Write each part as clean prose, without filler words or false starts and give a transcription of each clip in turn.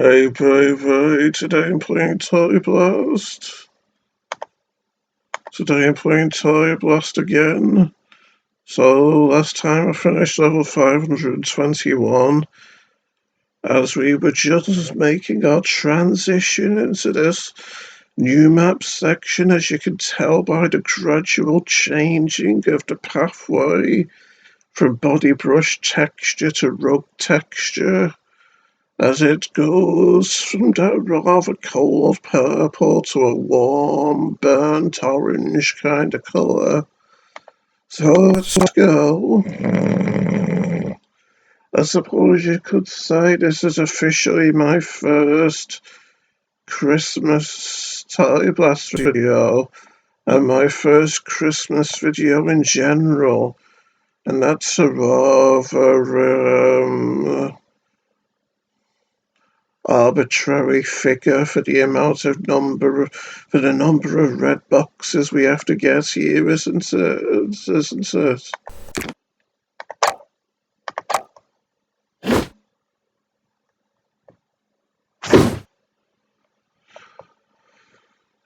Hey baby, today I'm playing Toy Blast. Today I'm playing Toy Blast again. So last time I finished level 521 as we were just making our transition into this new map section, as you can tell by the gradual changing of the pathway from body brush texture to rug texture, as it goes from that rather cold purple to a warm burnt orange kind of colour. So let's go. I suppose you could say this is officially my first Christmas Toy Blast video and my first Christmas video in general, and that's a rather arbitrary figure for the number of red boxes we have to get here, isn't it?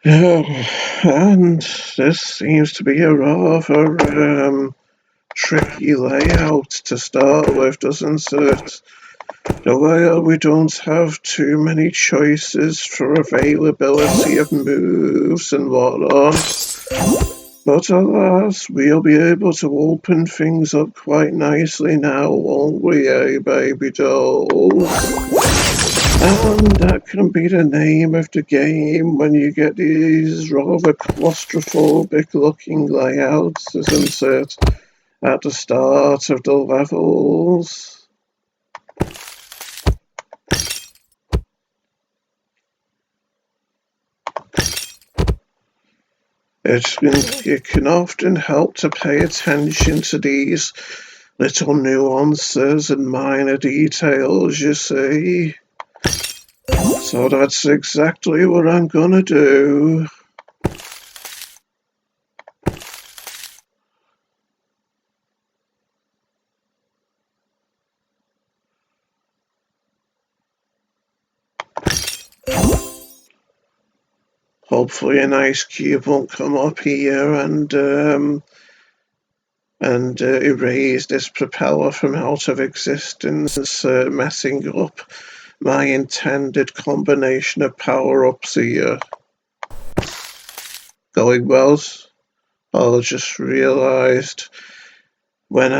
Yeah, and this seems to be a rather tricky layout to start with, doesn't it? The layout, we don't have too many choices for availability of moves and whatnot. But alas, we'll be able to open things up quite nicely now, won't we, eh, baby dolls? And that can be the name of the game when you get these rather claustrophobic looking layouts, isn't it? At the start of the levels. It can often help to pay attention to these little nuances and minor details, you see. So that's exactly what I'm gonna do. Hopefully an ice cube won't come up here and erase this propeller from out of existence, messing up my intended combination of power-ups here. Going well? I just realised when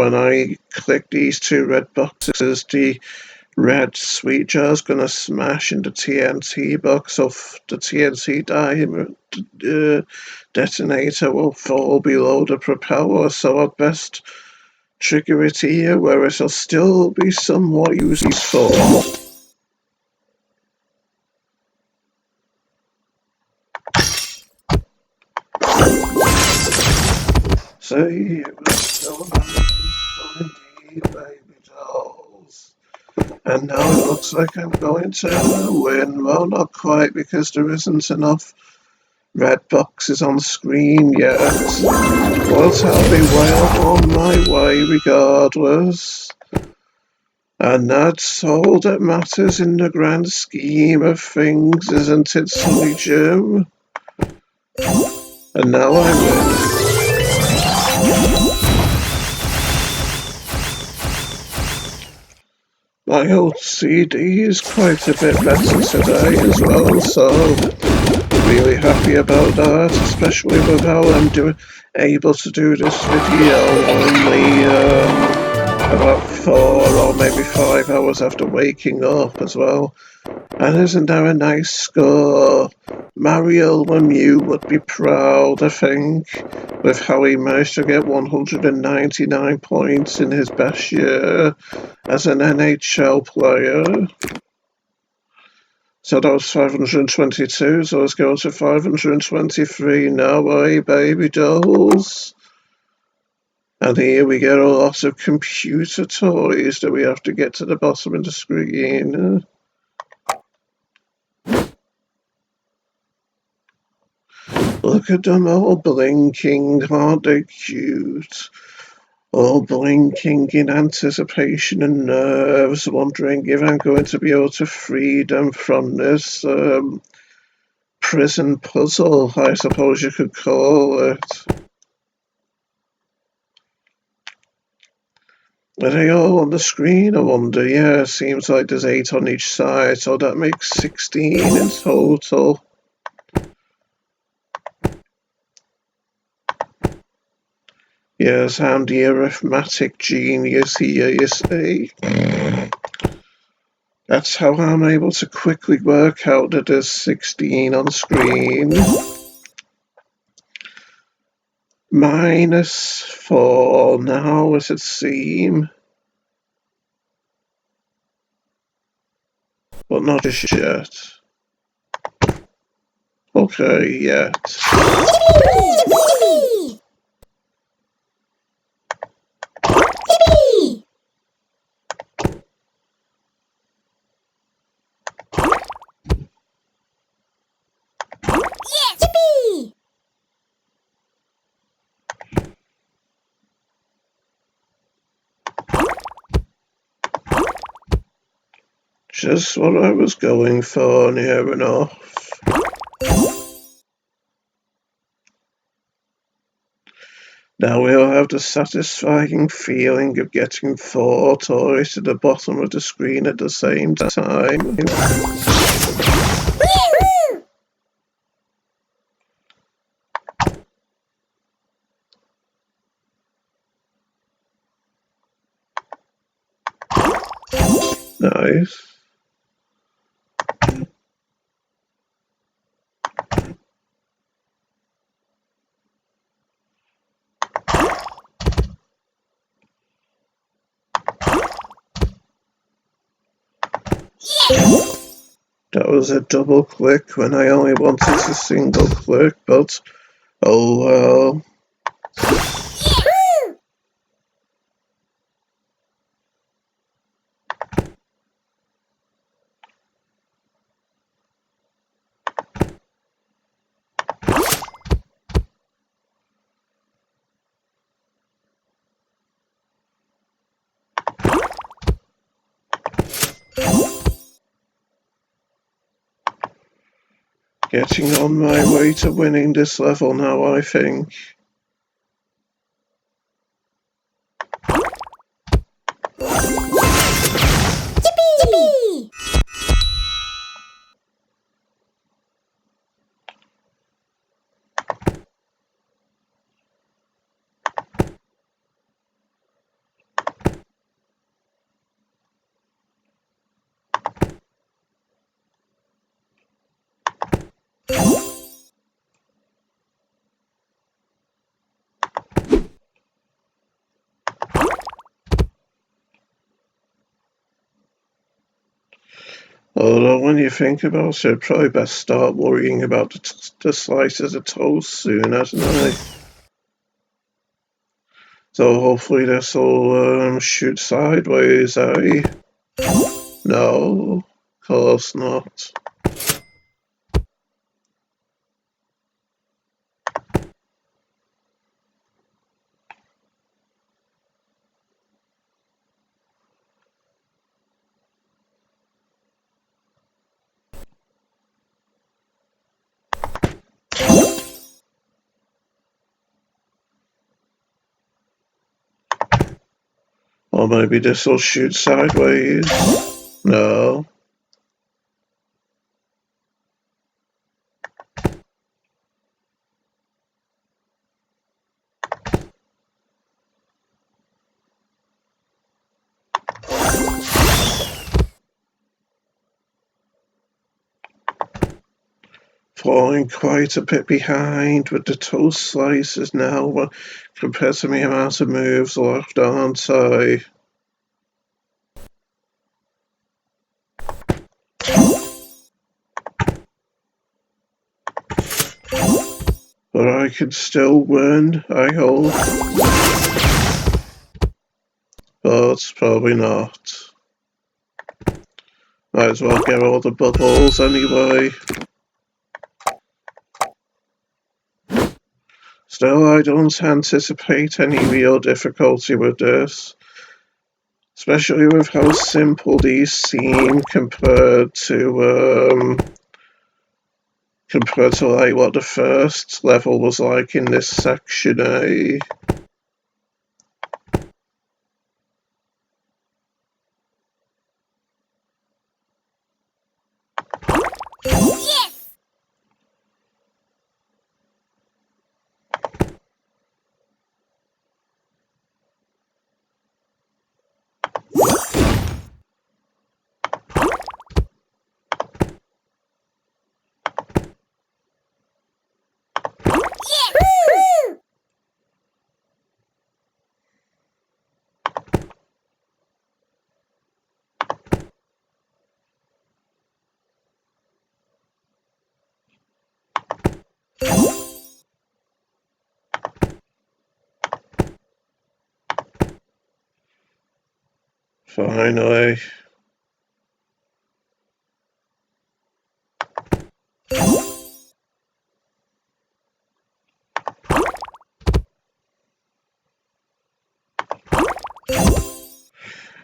I click these two red boxes, the red sweet jar is gonna smash into TNT box off the TNT diamond detonator will fall below the propeller, so I'd best trigger it here where it'll still be somewhat useful. See, it was still indeed, baby dolls. And now it looks like I'm going to win. Well, not quite, because there isn't enough red boxes on screen yet. But I'll be well on my way regardless. And that's all that matters in the grand scheme of things, isn't it, Sonny Jim? And now I win. My OCD is quite a bit better today as well, so really happy about that, especially with how I'm able to do this video only about 4 or maybe 5 hours after waking up as well. And isn't that a nice score? Mario Lemieux would be proud, I think, with how he managed to get 199 points in his best year as an NHL player. So that was 522, so let's go to 523 now, eh, baby dolls? And here we get a lot of computer toys that we have to get to the bottom of the screen. Look at them all blinking, aren't they cute? all blinking in anticipation and nerves, wondering if I'm going to be able to free them from this prison puzzle, I suppose you could call it. Are they all on the screen, I wonder? Yeah, seems like there's 8 on each side, so that makes 16 in total. Yes, I'm the arithmetic genius here, you see. That's how I'm able to quickly work out that there's 16 on screen. -4 now, as it seems. But not just yet. Okay, yet. Just what I was going for, near enough. Now we'll have the satisfying feeling of getting 4 toys to the bottom of the screen at the same time. Nice. That was a double click when I only wanted a single click, but oh well. Getting on my way to winning this level now, I think. Although when you think about it, I'd probably best start worrying about the slices of toast soon, hadn't I? So hopefully this will shoot sideways, eh? No, of course not. Or maybe this will shoot sideways. No. Falling quite a bit behind with the toast slices now compared to the amount of moves left, aren't I? But I can still win, I hope. But probably not. Might as well get all the bubbles anyway. Still, I don't anticipate any real difficulty with this, especially with how simple these seem compared to like what the first level was like in this section A. Finally.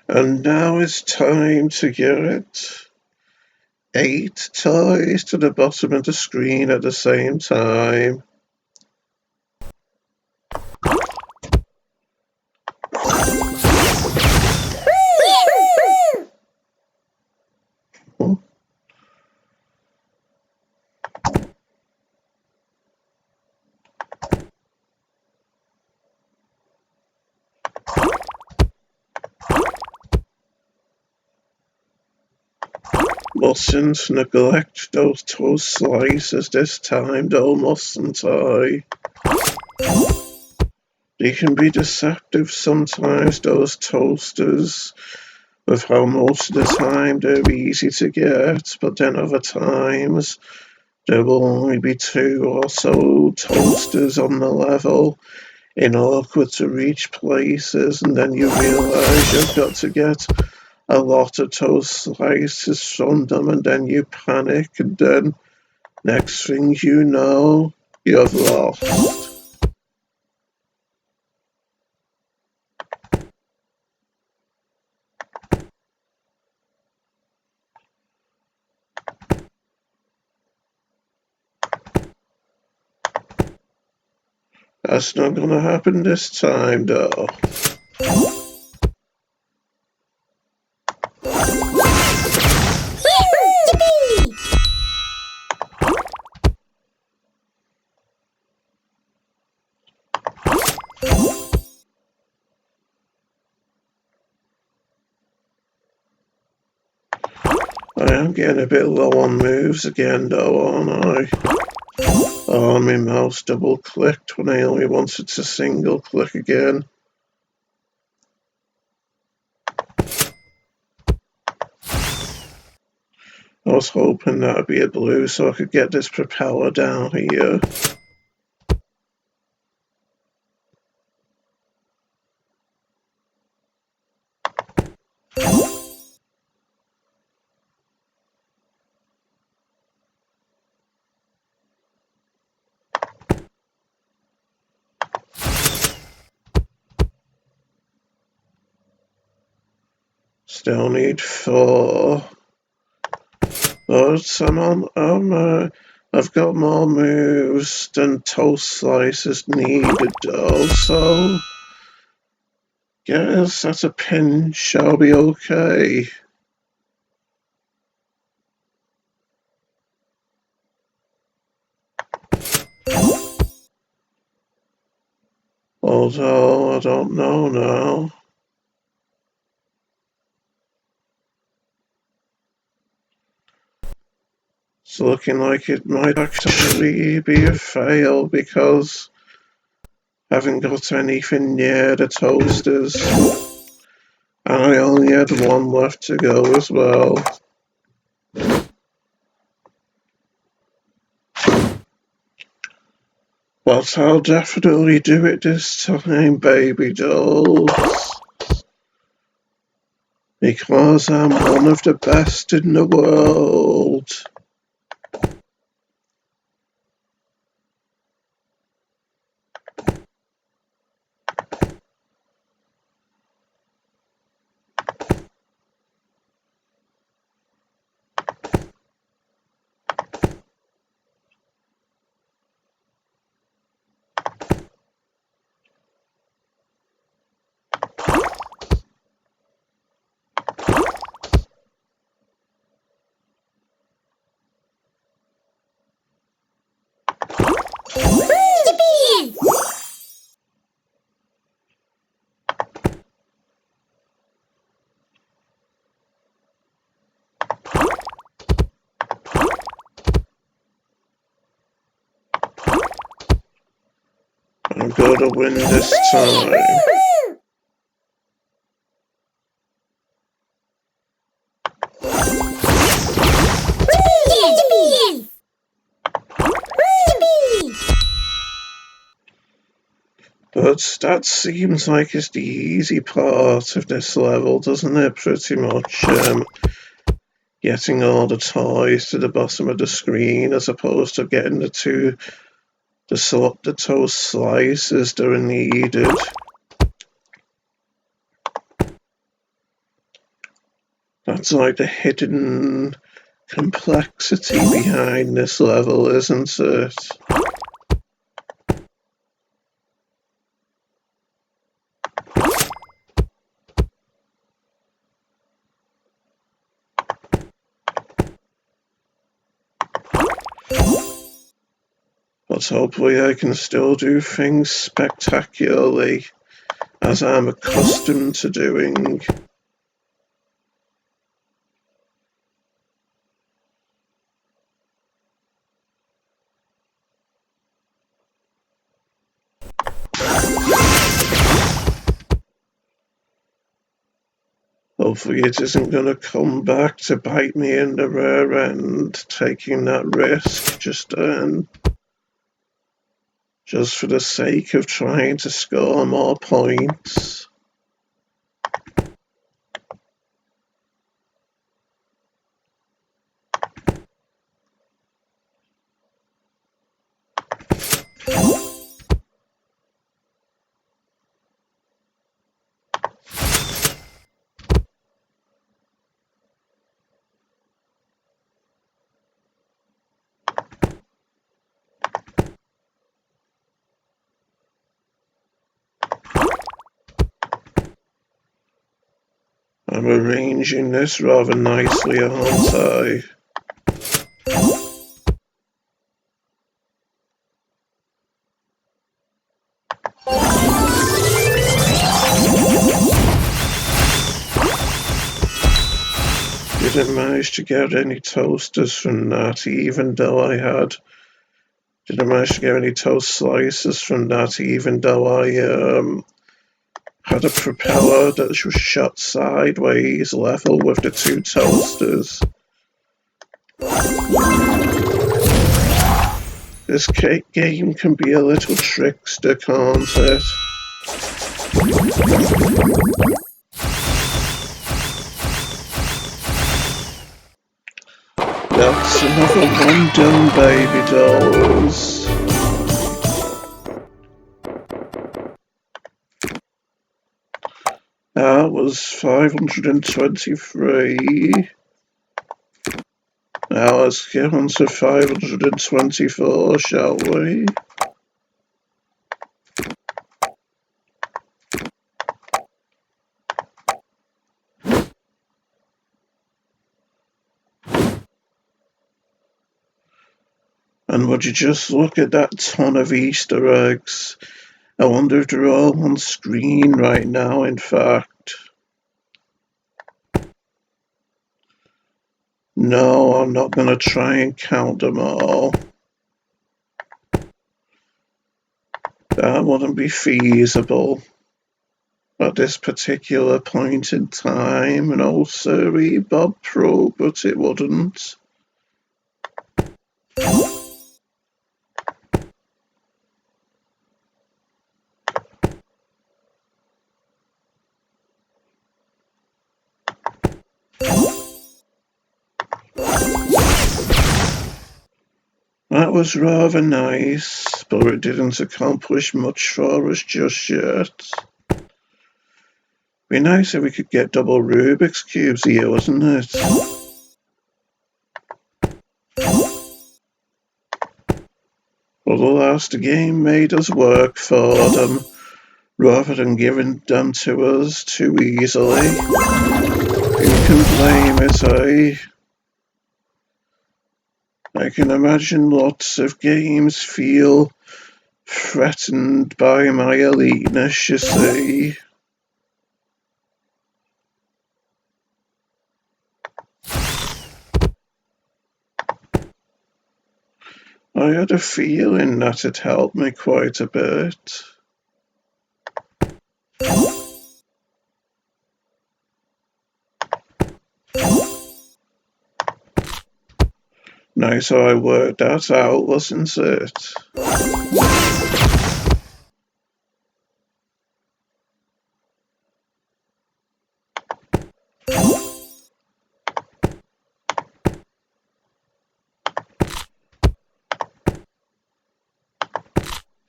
And now it's time to get 8 toys to the bottom of the screen at the same time. Mustn't neglect those toast slices this time, though, mustn't I? They can be deceptive sometimes, those toasters, with how most of the time they're easy to get, but then other times there will only be 2 or so toasters on the level in awkward to reach places, and then you realise you've got to get a lot of toast slices from them, and then you panic, and then next thing you know, you've lost. That's not gonna happen this time, though. I am getting a bit low on moves again, though, aren't I? Oh, my mouse double clicked when I only wanted to single click again. I was hoping that would be a blue so I could get this propeller down here. Still need 4. But I've got more moves than toast slices needed, though, so guess that's a pinch. I'll be okay. Although I don't know now. It's looking like it might actually be a fail because I haven't got anything near the toasters. And I only had 1 left to go as well. But I'll definitely do it this time, baby dolls. Because I'm one of the best in the world. I'm gonna win this time. But that seems like it's the easy part of this level, doesn't it? Pretty much getting all the toys to the bottom of the screen as opposed to getting the toast slices that are needed. That's like the hidden complexity behind this level, isn't it? But hopefully I can still do things spectacularly, as I'm accustomed to doing. Hopefully it isn't going to come back to bite me in the rear end, taking that risk just for the sake of trying to score more points. I'm arranging this rather nicely, aren't I? Didn't manage to get any toasters from that, even though I had. Didn't manage to get any toast slices from that, even though I had a propeller that was shot sideways level with the two toasters. This game can be a little trickster, can't it? That's another one done, baby dolls. That was 523. Now let's get on to 524, shall we? And would you just look at that ton of Easter eggs? I wonder if they're all on screen right now, in fact. No, I'm not going to try and count them all. That wouldn't be feasible at this particular point in time. No, sorry, Bob Pro, but it wouldn't. That was rather nice, but it didn't accomplish much for us just yet. Be nice if we could get double Rubik's Cubes here, wasn't it? Well, the last game made us work for them, rather than giving them to us too easily. Who can blame it, eh? I can imagine lots of games feel threatened by my eliteness, you see. I had a feeling that it helped me quite a bit. Nice how I worked that out, wasn't it?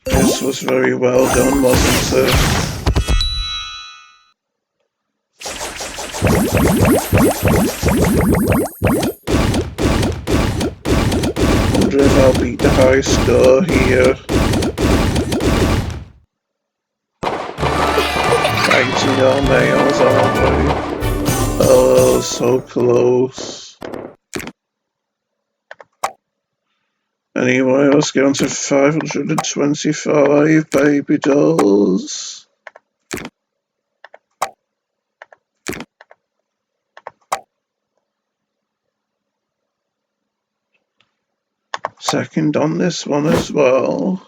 This was very well done, wasn't it? Wonder if I'll beat the high score here. Biting our nails, aren't we? Oh, so close. Anyway, let's get on to 525 baby dolls. Second on this one as well.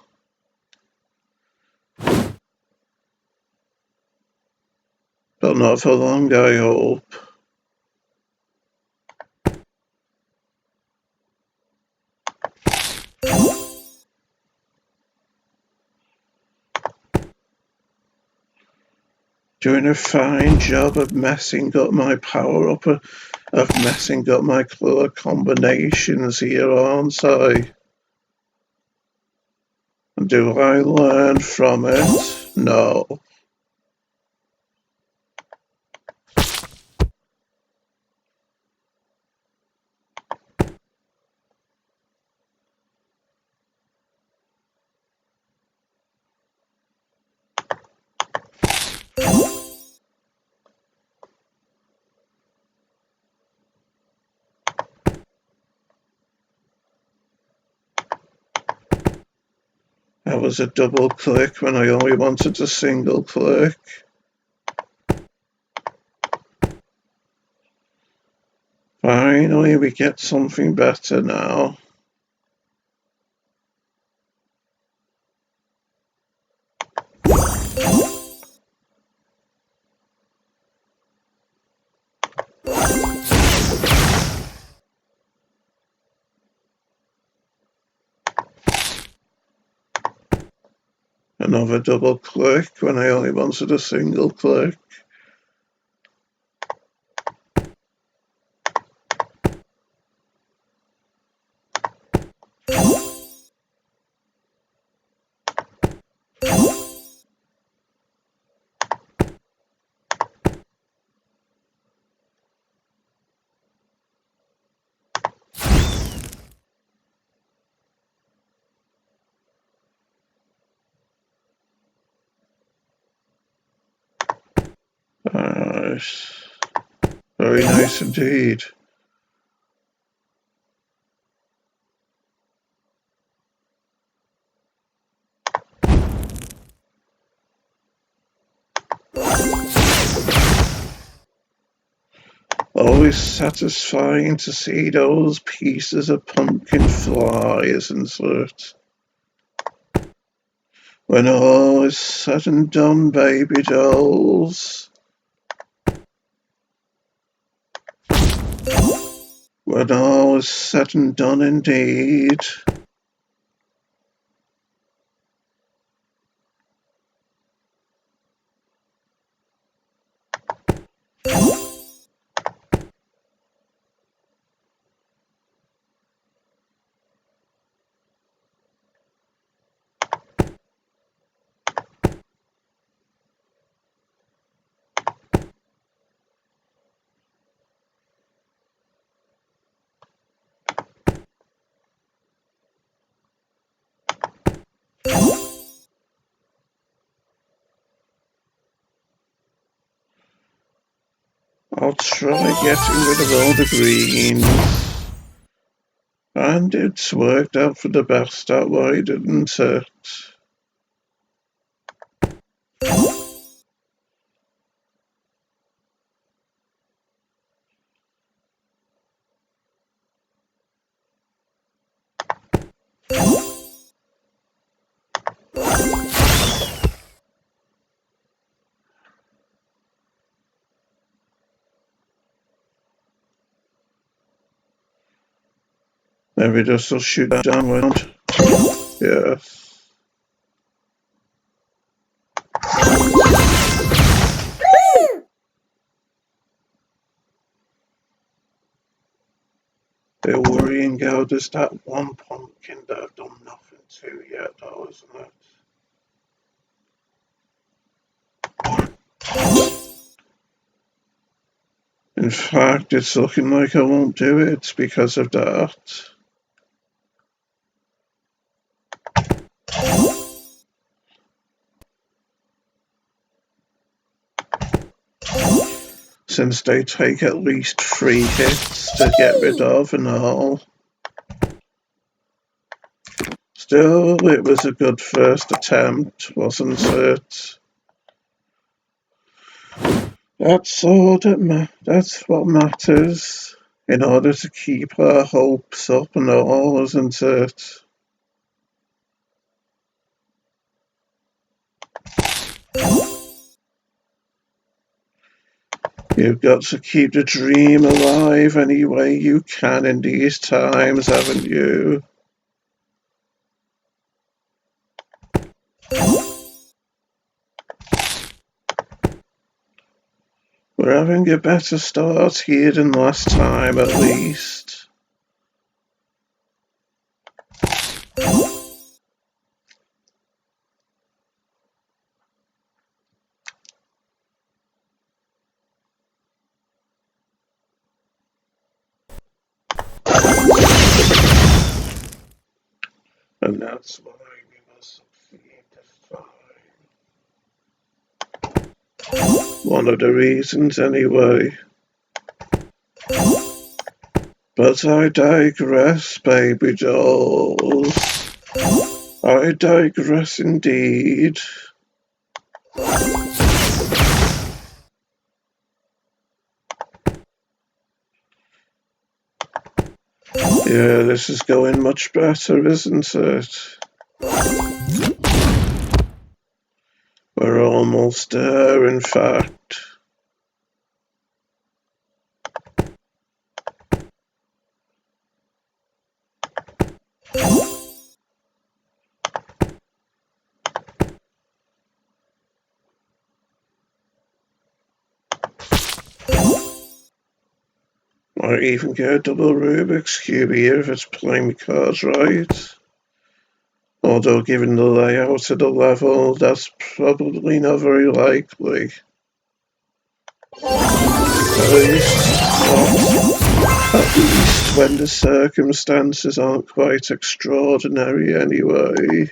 But not for long, I hope. Doing a fine job of messing up my power up, of messing up my colour combinations here, aren't I? Do I learn from it? No. That was a double click when I only wanted a single click. Finally, we get something better now. Another double click when I only wanted a single click. Very nice indeed. Always satisfying to see those pieces of pumpkin fly, isn't it? When all is said and done, baby dolls. When all is said and done indeed. I'll try getting rid of all the greens. And it's worked out for the best that way, didn't it? Maybe this will shoot downward. Yes. They're worrying how there's that one pumpkin that I've done nothing to yet, though, isn't it? In fact, it's looking like I won't do it because of that. Since they take at least 3 hits to get rid of and all. Still, it was a good first attempt, wasn't it? That's what matters in order to keep our hopes up and all, isn't it? You've got to keep the dream alive any way you can in these times, haven't you? We're having a better start here than last time, at least. And that's why we must succeed this time. One of the reasons, anyway. But I digress, baby dolls. I digress indeed. Yeah, this is going much better, isn't it? We're almost there, in fact. Might even get a double Rubik's Cube here if it's playing the cards right. Although given the layout of the level, that's probably not very likely. At least when the circumstances aren't quite extraordinary anyway.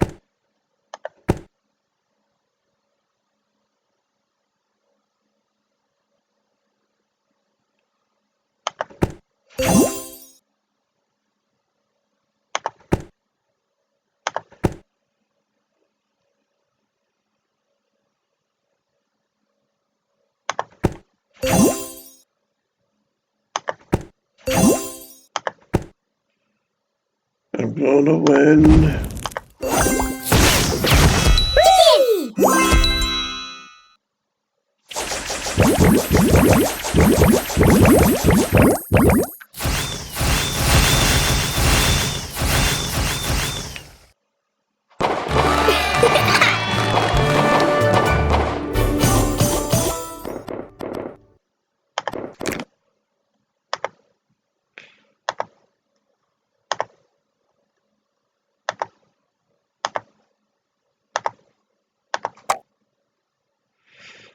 I'm gonna win.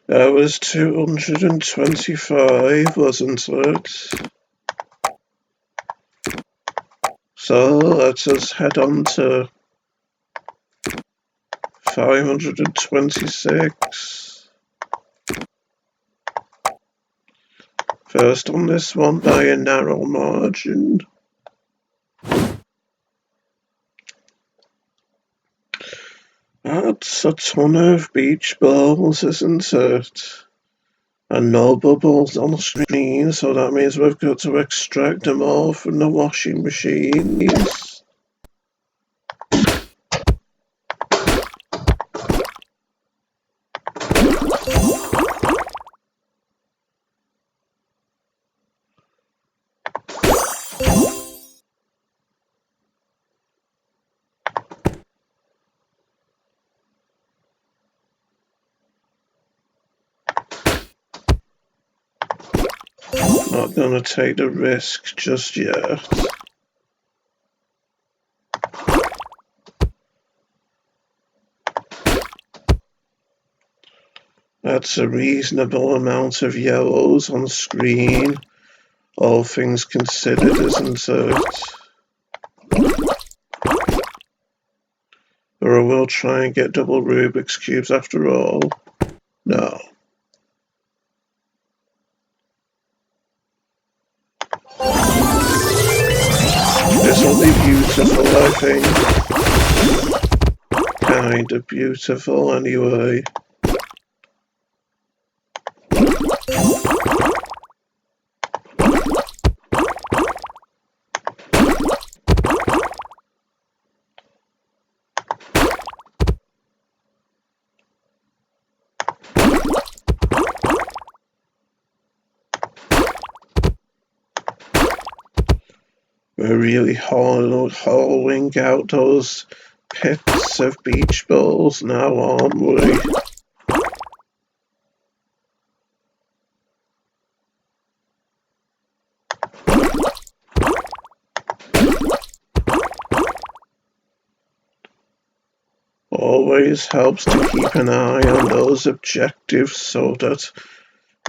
That was 225, wasn't it? So let us head on to 526. First on this one by a narrow margin. That's a ton of beach balls, isn't it? And no bubbles on the screen, so that means we've got to extract them all from the washing machines. Not gonna take the risk just yet. That's a reasonable amount of yellows on screen, all things considered, isn't it? Or I will try and get double Rubik's Cubes after all. No. This'll be beautiful, I think. Kind of beautiful, anyway. We're really hollowing out those pits of beach balls now, aren't we? Always helps to keep an eye on those objectives so that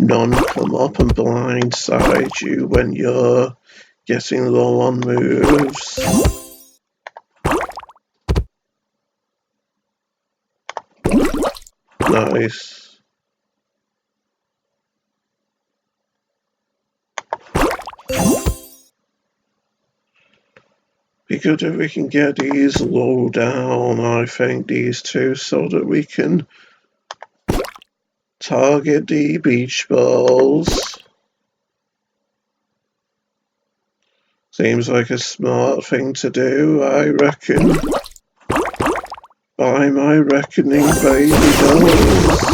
none come up and blindside you when you're getting low on moves. Nice. Be good if we can get these low down, I think, these two, so that we can target the beach balls. Seems like a smart thing to do, I reckon. By my reckoning, baby dolls.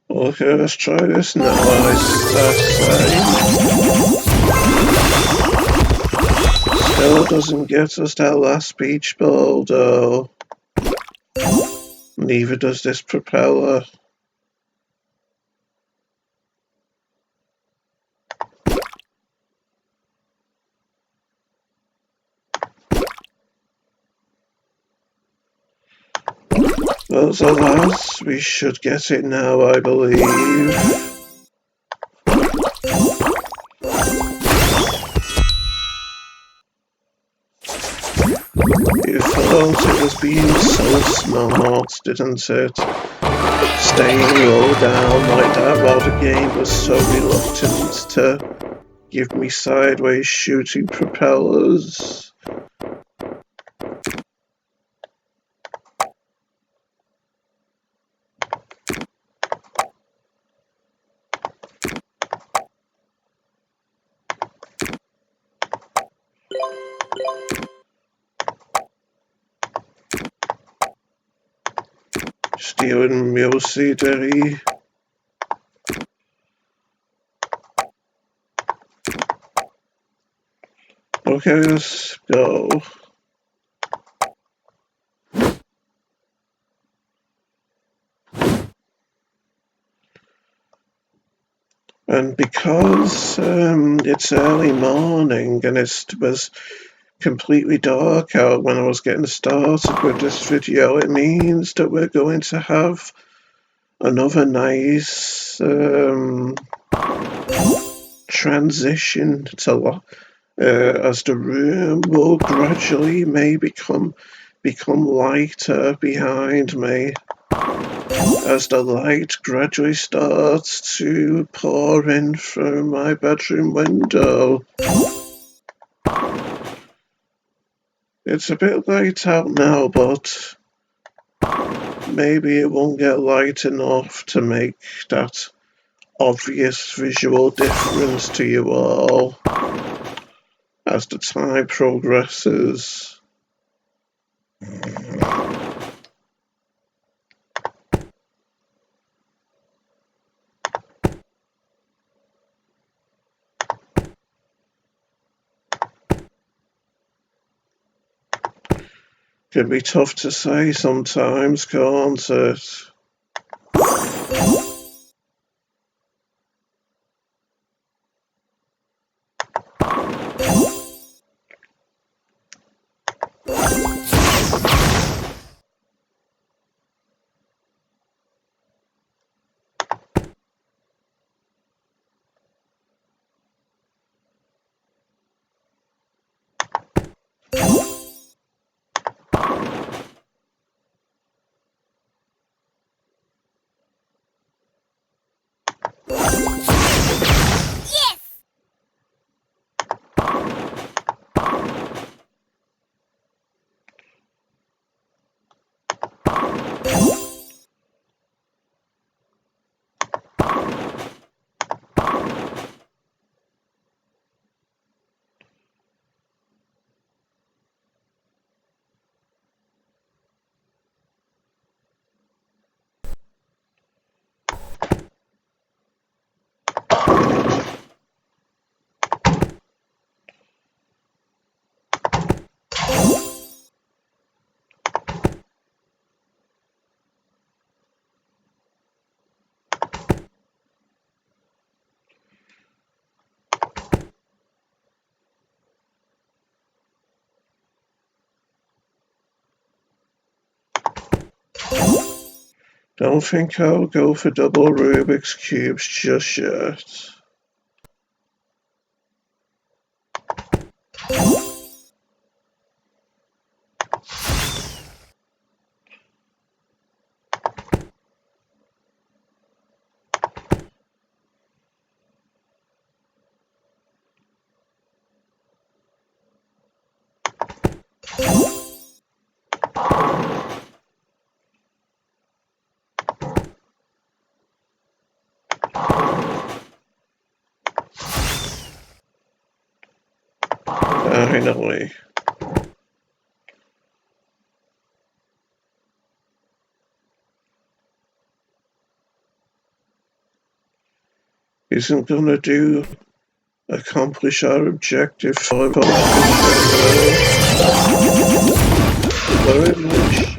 Okay, let's try this now, I say. Still doesn't get us that last beach ball, though. Neither does this propeller. But alas, we should get it now, I believe. You thought it was being so smart, didn't it? Staying low down like that while the game was so reluctant to give me sideways shooting propellers. Stealing my OCD. Okay, let's go. And because it's early morning and it was completely dark out when I was getting started with this video, it means that we're going to have another nice transition to as the room will gradually may become lighter behind me, as the light gradually starts to pour in through my bedroom window. It's a bit late out now, but maybe it won't get light enough to make that obvious visual difference to you all as the time progresses. Can be tough to say sometimes, can't it? Don't think I'll go for double Rubik's Cubes just yet. Finally. Isn't gonna accomplish our objective for very much.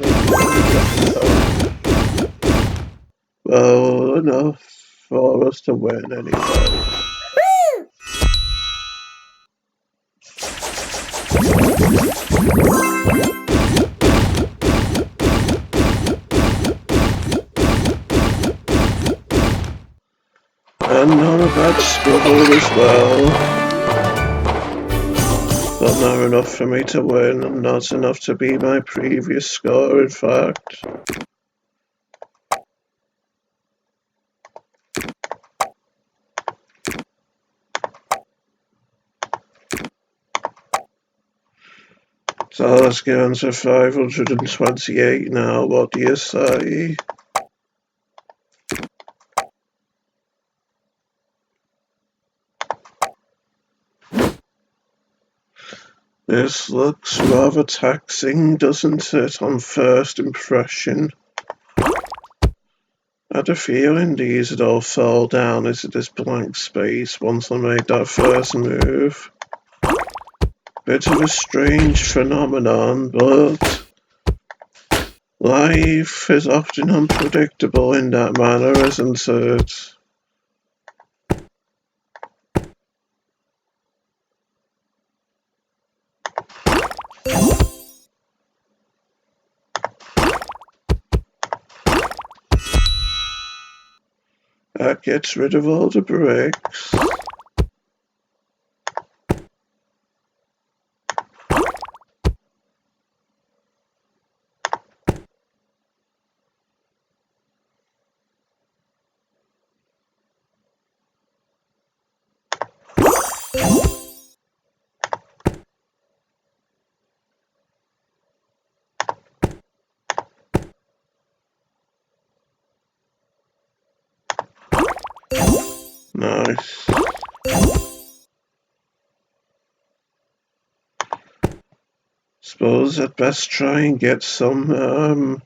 Well enough for us to win anyway. And not a bad struggle as well. But not enough for me to win, and not enough to beat my previous score, in fact. So let's get on to 528 now, what do you say? This looks rather taxing, doesn't it, on first impression? I had a feeling these would all fall down into this blank space once I made that first move. Bit of a strange phenomenon, but life is often unpredictable in that manner, isn't it? That gets rid of all the bricks. Nice. Suppose I'd best try and get some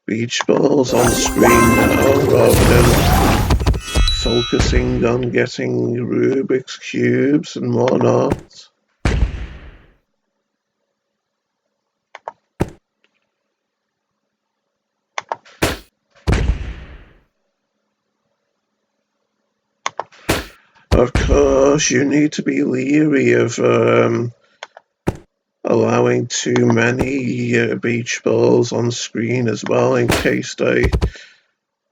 beach balls on screen now rather than focusing on getting Rubik's cubes and whatnot. Of course, you need to be leery of allowing too many beach balls on screen as well, in case they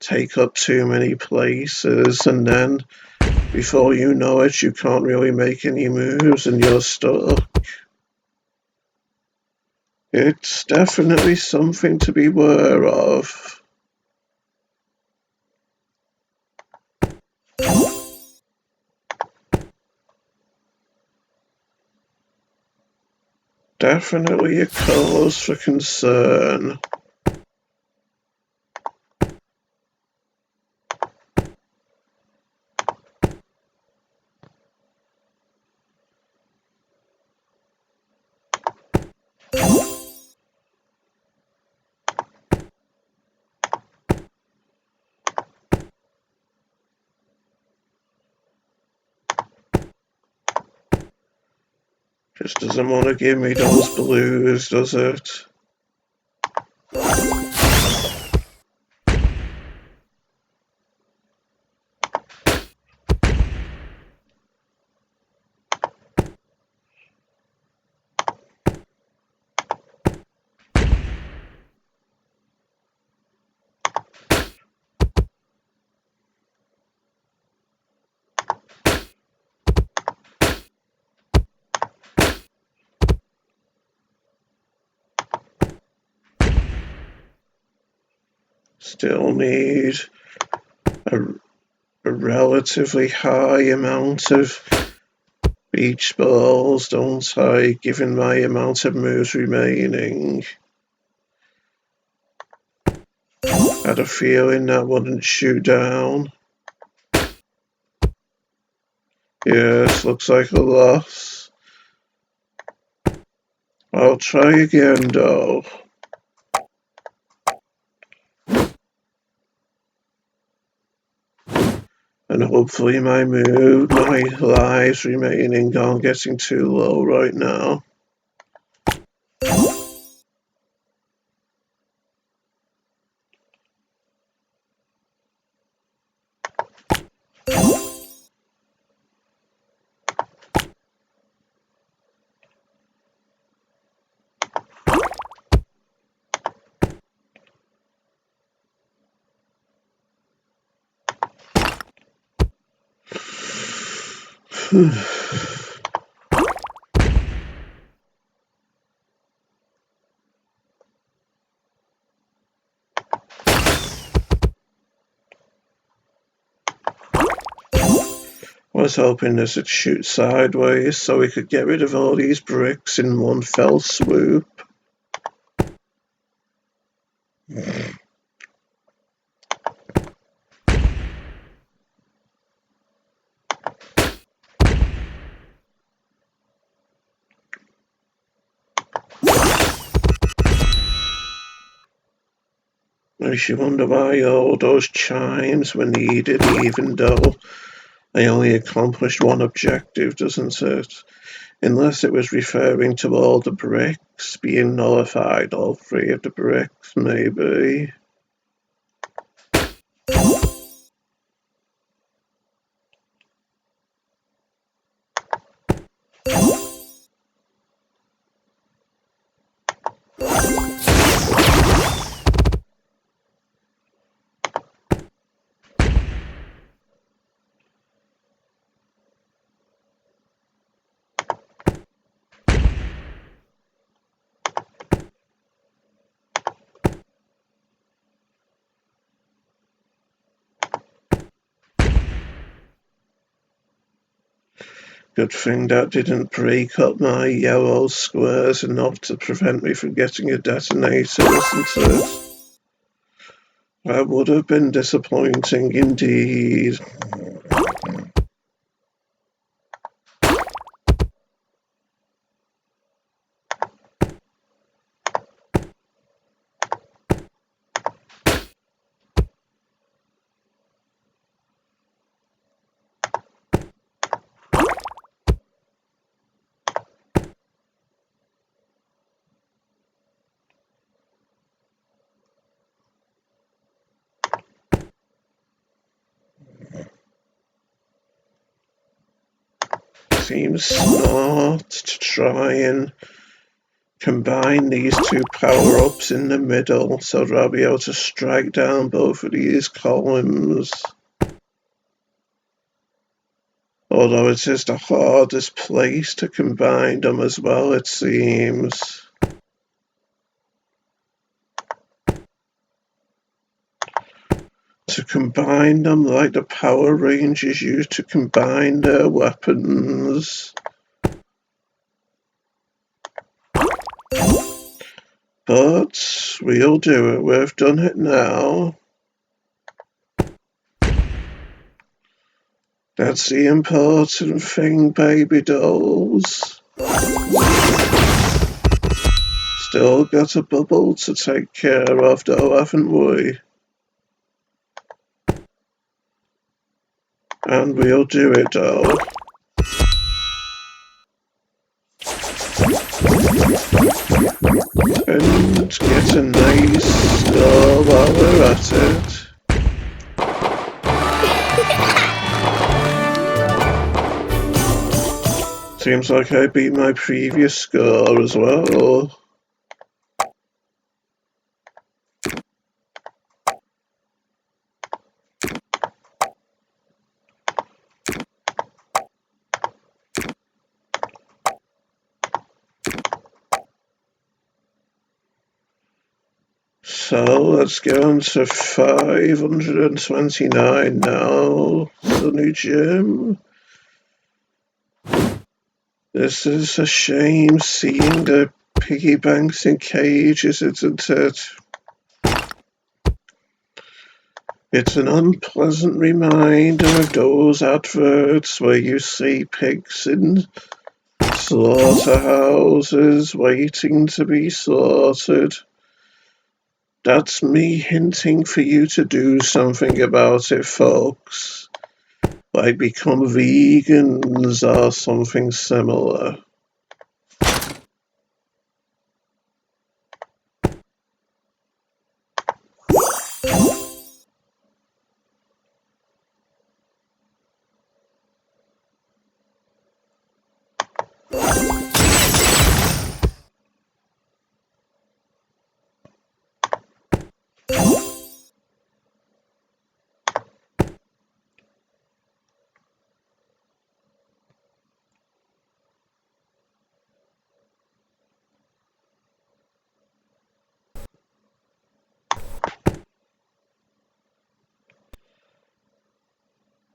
take up too many places, and then before you know it, you can't really make any moves and you're stuck. It's definitely something to be aware of. Definitely a cause for concern. Just doesn't want to give me those blues, does it? Still need a relatively high amount of beach balls, don't I, given my amount of moves remaining? Had a feeling that wouldn't shoot down. Yes, looks like a loss. I'll try again though. And hopefully my lives remaining aren't getting too low right now. Was hoping this would shoot sideways so we could get rid of all these bricks in one fell swoop. Makes you wonder why all those chimes were needed, even though I only accomplished one objective, doesn't it? Unless it was referring to all the bricks being nullified, all 3 of the bricks, maybe. Good thing that didn't break up my yellow squares enough to prevent me from getting a detonator, isn't it? That would have been disappointing indeed. seems smart to try and combine these two power-ups in the middle so that I'll be able to strike down both of these columns. Although it is the hardest place to combine them as well, it seems. To combine them like the Power Rangers used to combine their weapons. But we'll do it. We've done it now. That's the important thing, baby dolls. Still got a bubble to take care of though, haven't we? And we'll do it though. And get a nice score while we're at it. Seems like I beat my previous score as well. So let's go on to 529 now, Sunny Jim. This is a shame seeing the piggy banks in cages, isn't it? It's an unpleasant reminder of those adverts where you see pigs in slaughterhouses waiting to be slaughtered. That's me hinting for you to do something about it, folks. Like become vegans or something similar.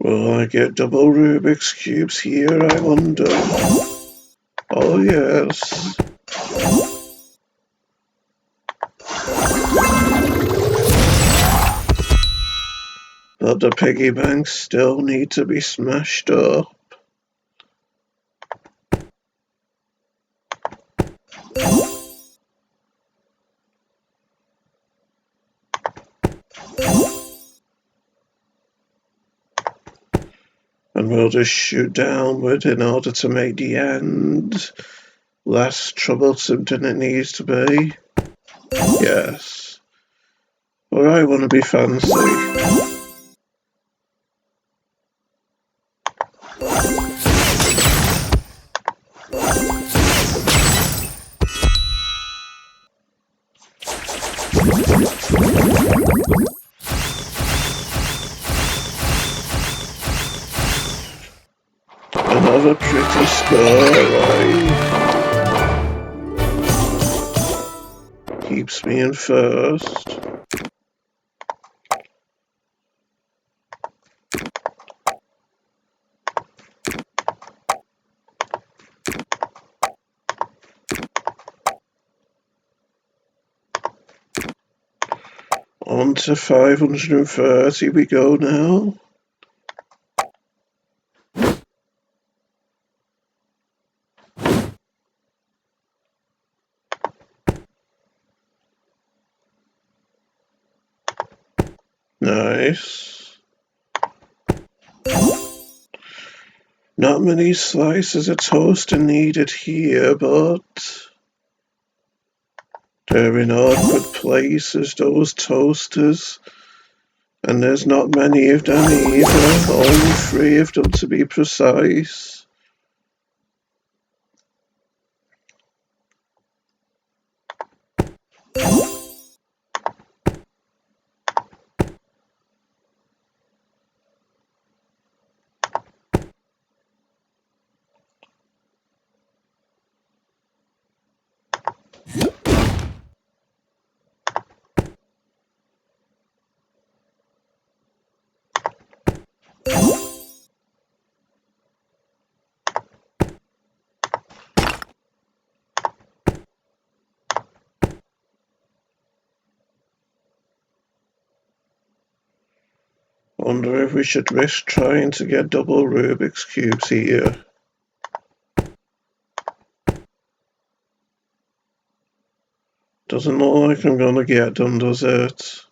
Will I get double Rubik's Cubes here, I wonder? Oh yes. But the piggy banks still need to be smashed up. And we'll just shoot downward in order to make the end less troublesome than it needs to be. Yes. Or I want to be fancy. Another pretty score, right? Keeps me in first. On to 530 we go now. Nice. Not many slices of toast are needed here, but they're in awkward places, those toasters. And there's not many of them either, only 3 of them to be precise. Wonder if we should risk trying to get double Rubik's Cubes here. Doesn't look like I'm gonna get them, does it?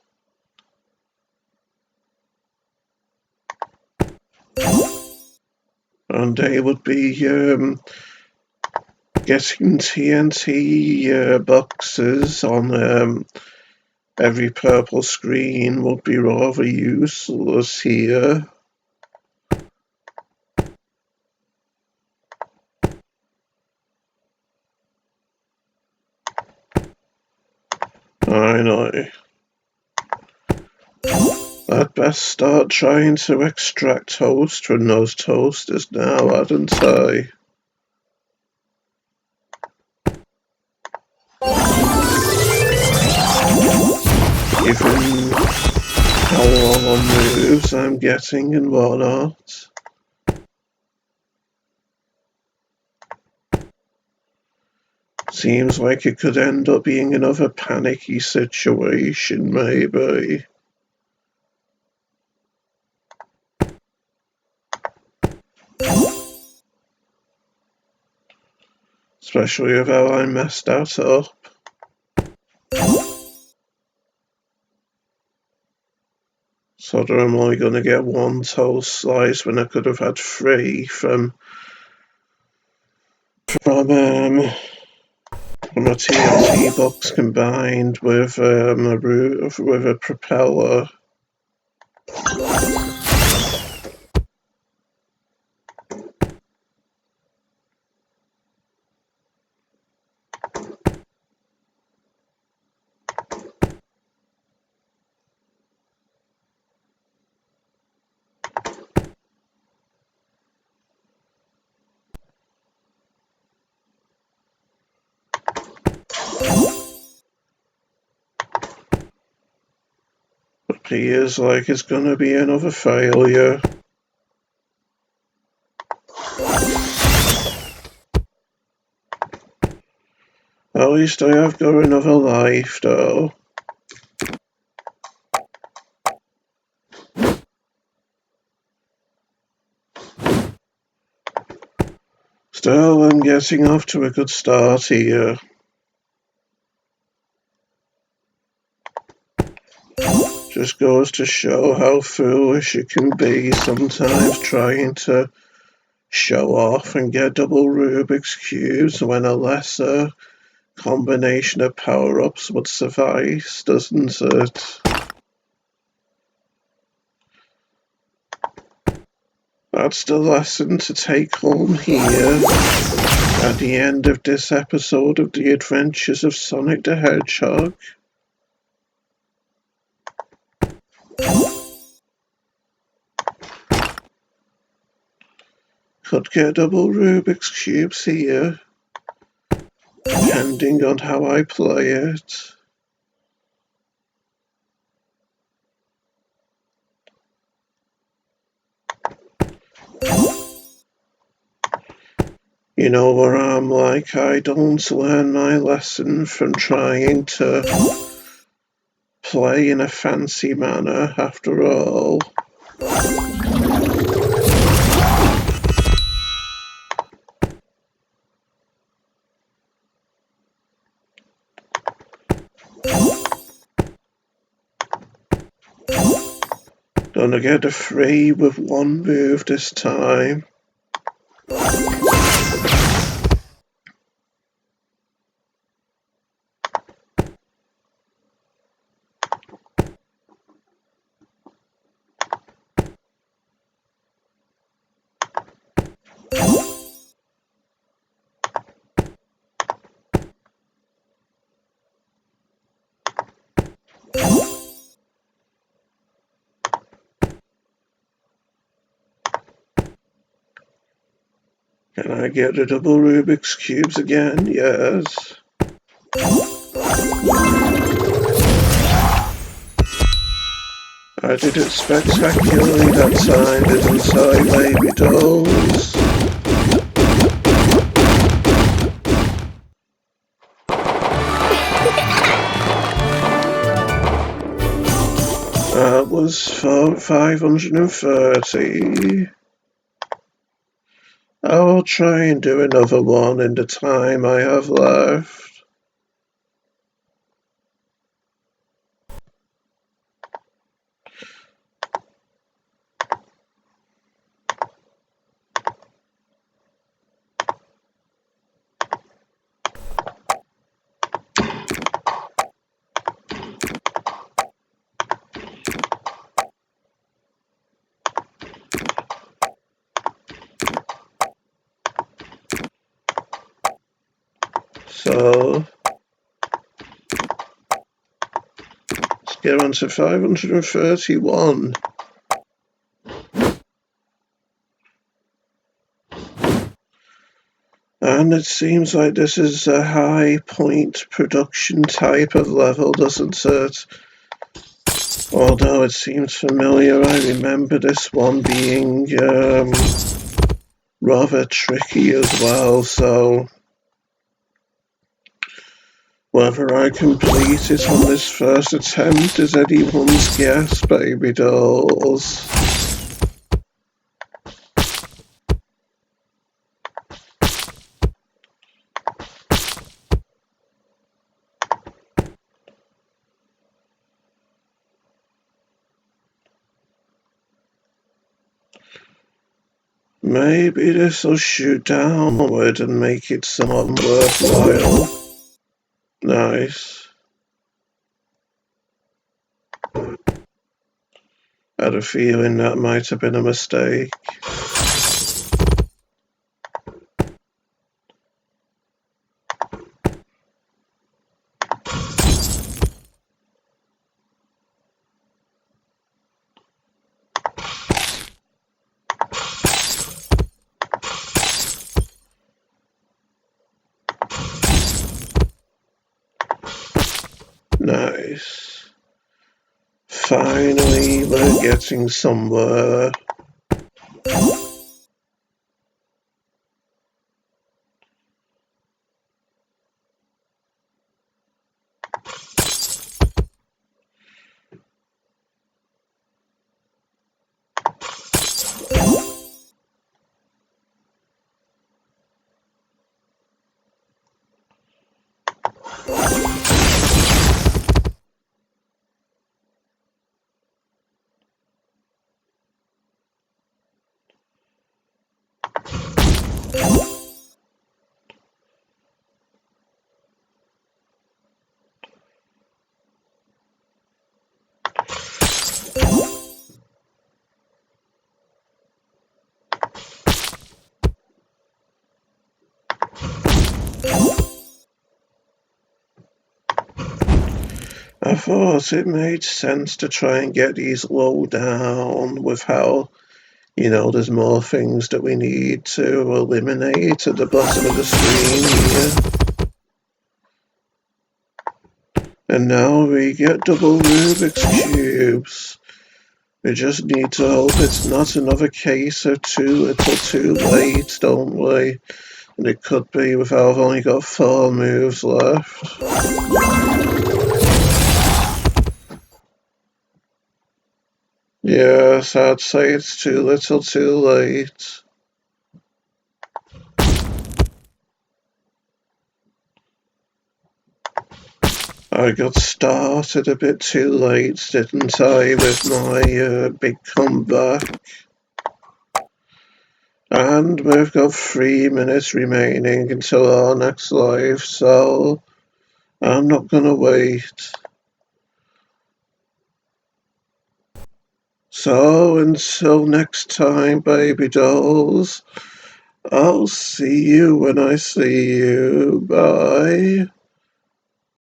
And they would be getting TNT boxes on every purple screen would be rather useless here. I know. I'd best start trying to extract toast from those toasters now, hadn't I? Given how long on moves I'm getting and whatnot. Seems like it could end up being another panicky situation, maybe. Especially with how I messed that up. So that I'm only going to get one toast slice when I could have had three from a TNT box combined with a propeller. Appears like it's going to be another failure. At least I have got another life, though. Still, I'm getting off to a good start here. Just goes to show how foolish it can be sometimes trying to show off and get double Rubik's Cubes when a lesser combination of power-ups would suffice, doesn't it? That's the lesson to take home here at the end of this episode of The Adventures of Sonic the Hedgehog. Could get double Rubik's Cubes here, depending on how I play it. You know where I'm like, I don't learn my lesson from trying to play in a fancy manner, after all. Gonna get a 3 with one move this time. Can I get the double Rubik's Cubes again? Yes. I did it spectacularly that time, didn't I, baby dolls? That was for 530. I'll try and do another one in the time I have left. So let's get on to 531. And it seems like this is a high point production type of level, doesn't it? Although it seems familiar, I remember this one being rather tricky as well, so whether I complete it on this first attempt is anyone's guess, baby dolls. Maybe this'll shoot downward and make it somewhat worthwhile. Nice. Had a feeling that might have been a mistake. Nice. Finally, we're getting somewhere. I thought it made sense to try and get these low down with how, there's more things that we need to eliminate at the bottom of the screen here. And now we get double Rubik's Cubes. We just need to hope it's not another case of too little too late, don't we? And it could be with how I've only got 4 moves left. Yes, I'd say it's too little too late. I got started a bit too late, didn't I, with my big comeback. And we've got 3 minutes remaining until our next live, so I'm not gonna wait. So until next time, baby dolls, I'll see you when I see you. Bye.